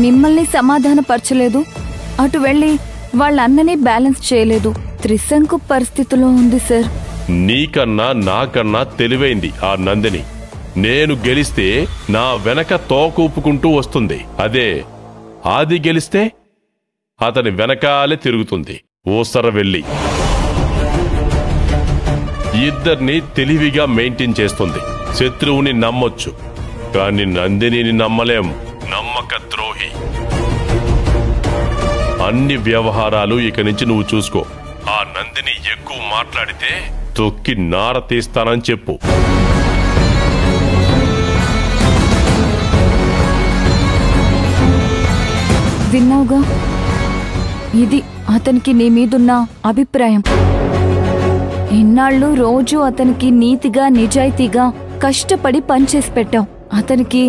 మిమ్మల్ని సమాధానపరచలేదు, అటు వెళ్ళి వాళ్ళ అన్నని బ్యాలెన్స్ చేయలేదు. త్రిశంకు పరిస్థితిలో ఉంది సార్. నీకన్నా నాకన్నా తెలివైంది ఆ నందిని. నేను గెలిస్తే నా వెనక తోకూపుకుంటూ వస్తుంది. అదే ఆది గెలిస్తే అతని వెనకాలే తిరుగుతుంది ఊసర వెళ్ళి. ఇద్దరిని తెలివిగా మెయింటైన్ చేస్తుంది. శత్రువుని నమ్మొచ్చు, కానీ నందినిని నమ్మలేం. నమ్మక ద్రోహి. అన్ని వ్యవహారాలు ఇక నుంచి నువ్వు చూసుకో. ఆ నందిని ఎక్కువ మాట్లాడితే తొక్కి నార తీస్తానని చెప్పు. విన్నావుగా, ఇది అతనికి నీ మీదున్న అభిప్రాయం. ఇన్నాళ్ళు రోజు అతనికి నీతిగా నిజాయితీగా కష్టపడి పనిచేసి పెట్టావు. అతనికి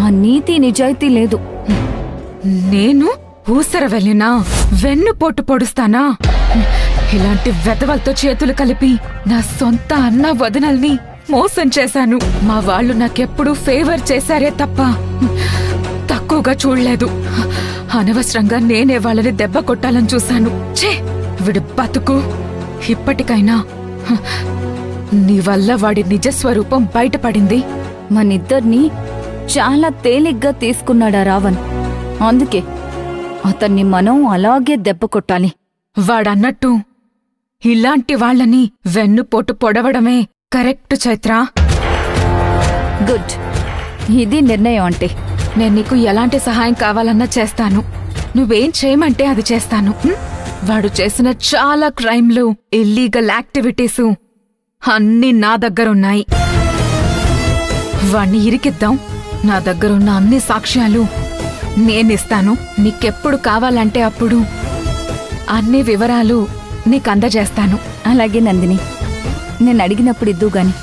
ఆ నీతి నిజాయితీ లేదు. నేను ఊసర వెళ్ళినా వెన్నుపోటు పొడుస్తానా? ఇలాంటి వెధవలతో చేతులు కలిపి నా సొంత అన్న వదనల్ని మోసం చేశాను. మా వాళ్ళు నాకెప్పుడు ఫేవర్ చేశారే తప్ప తక్కువగా చూడలేదు. అనవసరంగా నేనే వాళ్ళని దెబ్బ కొట్టాలని చూశాను. ఛే, వీడి బతుకు. ఇప్పటికైనా నీ వల్ల వాడి నిజస్వరూపం బయటపడింది. మనిద్దరినీ చాలా తేలిగ్గా తీసుకున్నాడా రావణ్. అందుకే అతన్ని మనం అలాగే దెబ్బ కొట్టాలి. వాడన్నట్టు ఇలాంటి వాళ్ళని వెన్నుపోటు పొడవడమే కరెక్ట్ చైత్ర. గుడ్, ఇది నిర్ణయం అంటే. నేను నీకు ఎలాంటి సహాయం కావాలన్నా చేస్తాను. నువ్వేం చేయమంటే అది చేస్తాను. వాడు చేసిన చాలా క్రైమ్లు, ఇల్లీగల్ యాక్టివిటీసు అన్నీ నా దగ్గరున్నాయి. వాణ్ణి ఇరికిద్దాం. నా దగ్గరున్న అన్ని సాక్ష్యాలు నేనిస్తాను. నీకెప్పుడు కావాలంటే అప్పుడు అన్ని వివరాలు నీకు అందజేస్తాను. అలాగే నందిని, నేను అడిగినప్పుడు ఇద్దు గాని.